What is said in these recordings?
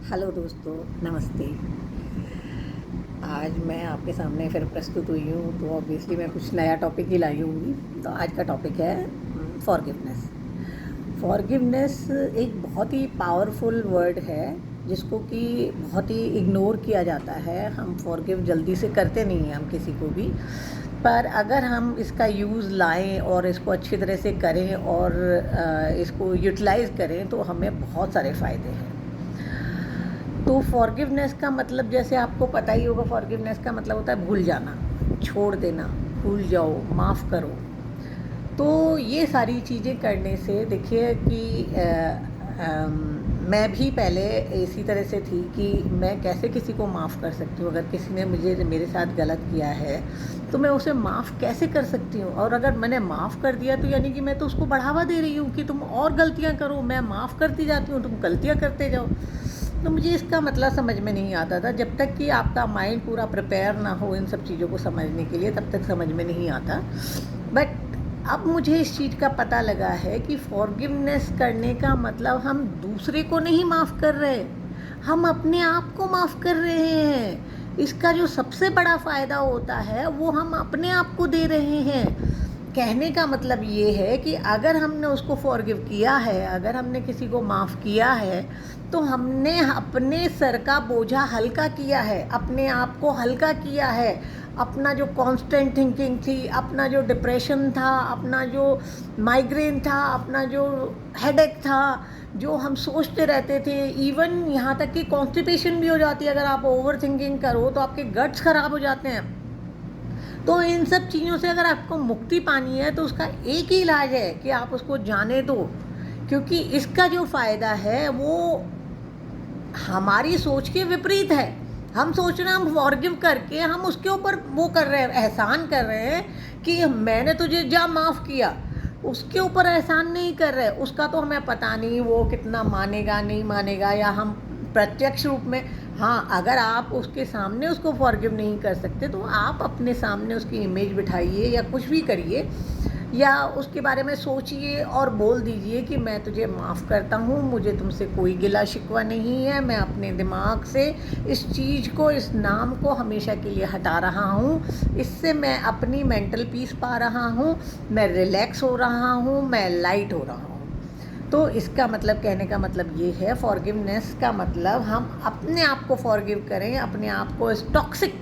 Hello दोस्तों, नमस्ते। आज मैं आपके सामने फिर प्रस्तुत हुई हूँ, तो ऑब्वियसली मैं कुछ नया टॉपिक ही लाई होंगी। तो आज का टॉपिक है फॉरगिवनेस। फॉरगिवनेस एक बहुत ही पावरफुल वर्ड है, जिसको कि बहुत ही इग्नोर किया जाता है। हम फॉरगिव जल्दी से करते नहीं हैं हम किसी को भी, पर अगर हम इसका यूज़ लाएं और इसको अच्छी तरह से करें और इसको यूटिलाइज़ करें तो हमें बहुत सारे फ़ायदे हैं। तो फॉरगिवनेस का मतलब, जैसे आपको पता ही होगा, फॉरगिवनेस का मतलब होता है भूल जाना, छोड़ देना, भूल जाओ, माफ़ करो। तो ये सारी चीज़ें करने से देखिए कि मैं भी पहले इसी तरह से थी कि मैं कैसे किसी को माफ़ कर सकती हूँ। अगर किसी ने मेरे साथ गलत किया है तो मैं उसे माफ़ कैसे कर सकती हूँ, और अगर मैंने माफ़ कर दिया तो यानी कि मैं तो उसको बढ़ावा दे रही हूँ कि तुम और गलतियाँ करो। मैं माफ़ करती जाती हूँ, तुम गलतियाँ करते जाओ। तो मुझे इसका मतलब समझ में नहीं आता था। जब तक कि आपका माइंड पूरा प्रिपेयर ना हो इन सब चीज़ों को समझने के लिए, तब तक समझ में नहीं आता। बट अब मुझे इस चीज़ का पता लगा है कि फॉरगिवनेस करने का मतलब हम दूसरे को नहीं माफ़ कर रहे, हम अपने आप को माफ़ कर रहे हैं। इसका जो सबसे बड़ा फ़ायदा होता है वो हम अपने आप को दे रहे हैं। कहने का मतलब ये है कि अगर हमने उसको फॉरगिव किया है, अगर हमने किसी को माफ़ किया है, तो हमने अपने सर का बोझा हल्का किया है, अपने आप को हल्का किया है। अपना जो कांस्टेंट थिंकिंग थी, अपना जो डिप्रेशन था, अपना जो माइग्रेन था, अपना जो हेडेक था, जो हम सोचते रहते थे, इवन यहाँ तक कि कॉन्स्टिपेशन भी हो जाती है। अगर आप ओवर थिंकिंग करो तो आपके गट्स ख़राब हो जाते हैं। तो इन सब चीज़ों से अगर आपको मुक्ति पानी है तो उसका एक ही इलाज है कि आप उसको जाने दो, क्योंकि इसका जो फ़ायदा है वो हमारी सोच के विपरीत है। हम सोच रहे हैं, हम फॉरगिव करके हम उसके ऊपर वो कर रहे हैं, एहसान कर रहे हैं कि मैंने तुझे जा माफ़ किया। उसके ऊपर एहसान नहीं कर रहे। उसका तो हमें पता नहीं वो कितना मानेगा नहीं मानेगा, या हम प्रत्यक्ष रूप में, हाँ, अगर आप उसके सामने उसको फॉरगिव नहीं कर सकते तो आप अपने सामने उसकी इमेज बिठाइए या कुछ भी करिए, या उसके बारे में सोचिए और बोल दीजिए कि मैं तुझे माफ़ करता हूँ, मुझे तुमसे कोई गिला शिकवा नहीं है, मैं अपने दिमाग से इस चीज़ को, इस नाम को हमेशा के लिए हटा रहा हूँ। इससे मैं अपनी मेंटल पीस पा रहा हूँ, मैं रिलैक्स हो रहा हूँ, मैं लाइट हो रहा हूँ। तो इसका मतलब, कहने का मतलब ये है, फॉरगिवनेस का मतलब हम अपने आप को फॉरगिव करें, अपने आप को इस टॉक्सिक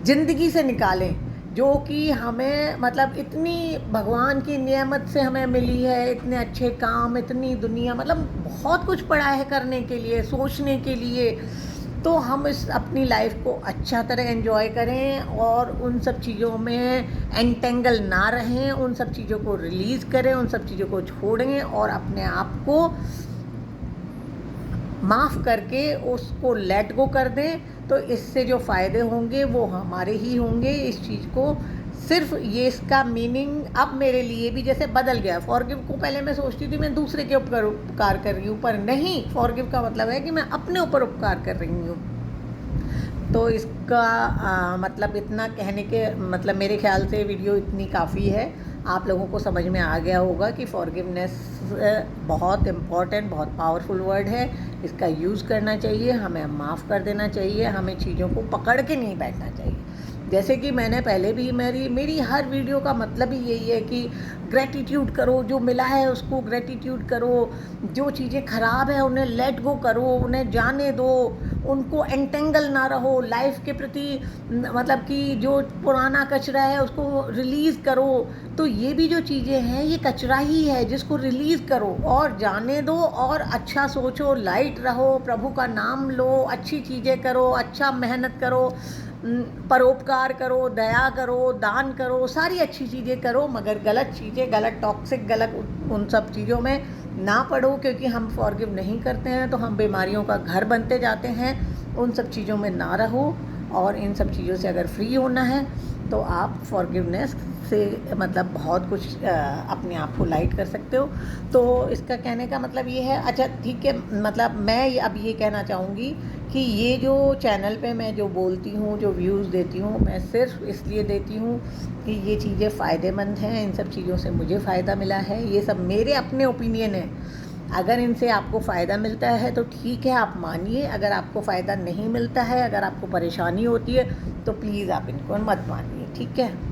ज़िंदगी से निकालें जो कि हमें, मतलब इतनी भगवान की नियामत से हमें मिली है, इतने अच्छे काम, इतनी दुनिया, मतलब बहुत कुछ पड़ा है करने के लिए, सोचने के लिए। तो हम इस अपनी लाइफ को अच्छा तरह एंजॉय करें और उन सब चीज़ों में एंटेंगल ना रहें, उन सब चीज़ों को रिलीज़ करें, उन सब चीज़ों को छोड़ें और अपने आप को माफ़ करके उसको लेट गो कर दें। तो इससे जो फ़ायदे होंगे वो हमारे ही होंगे। इस चीज़ को सिर्फ ये, इसका मीनिंग अब मेरे लिए भी जैसे बदल गया। फॉरगिव को पहले मैं सोचती थी मैं दूसरे के ऊपर उपकार कर रही हूँ, पर नहीं, फॉरगिव का मतलब है कि मैं अपने ऊपर उपकार कर रही हूँ। तो इसका मतलब इतना कहने के मतलब, मेरे ख्याल से वीडियो इतनी काफ़ी है। आप लोगों को समझ में आ गया होगा कि फॉरगिवनेस बहुत इम्पॉर्टेंट, बहुत पावरफुल वर्ड है। इसका यूज़ करना चाहिए, हमें माफ़ कर देना चाहिए, हमें चीज़ों को पकड़ के नहीं बैठना चाहिए। जैसे कि मैंने पहले भी, मेरी हर वीडियो का मतलब ही यही है कि ग्रैटिट्यूड करो, जो मिला है उसको ग्रैटिट्यूड करो, जो चीज़ें ख़राब है उन्हें लेट गो करो, उन्हें जाने दो, उनको एंटेंगल ना रहो लाइफ के प्रति। मतलब कि जो पुराना कचरा है उसको रिलीज़ करो। तो ये भी जो चीज़ें हैं ये कचरा ही है, जिसको रिलीज़ करो और जाने दो, और अच्छा सोचो, लाइट रहो, प्रभु का नाम लो, अच्छी चीज़ें करो, अच्छा मेहनत करो, परोपकार करो, दया करो, दान करो, सारी अच्छी चीज़ें करो, मगर गलत चीज़ें, गलत टॉक्सिक, गलत उन सब चीज़ों में ना पड़ो, क्योंकि हम फॉरगिव नहीं करते हैं तो हम बीमारियों का घर बनते जाते हैं। उन सब चीज़ों में ना रहो, और इन सब चीज़ों से अगर फ्री होना है तो आप फॉरगिवनेस से मतलब बहुत कुछ अपने आप को लाइट कर सकते हो। तो इसका कहने का मतलब ये है। अच्छा ठीक है, मतलब मैं अब ये कहना चाहूँगी कि ये जो चैनल पे मैं जो बोलती हूँ, जो व्यूज़ देती हूँ, मैं सिर्फ इसलिए देती हूँ कि ये चीज़ें फ़ायदेमंद हैं, इन सब चीज़ों से मुझे फ़ायदा मिला है, ये सब मेरे अपने ओपिनियन है। अगर इनसे आपको फ़ायदा मिलता है तो ठीक है, आप मानिए, अगर आपको फ़ायदा नहीं मिलता है, अगर आपको परेशानी होती है तो प्लीज़ आप इनको मत मानिए, ठीक है।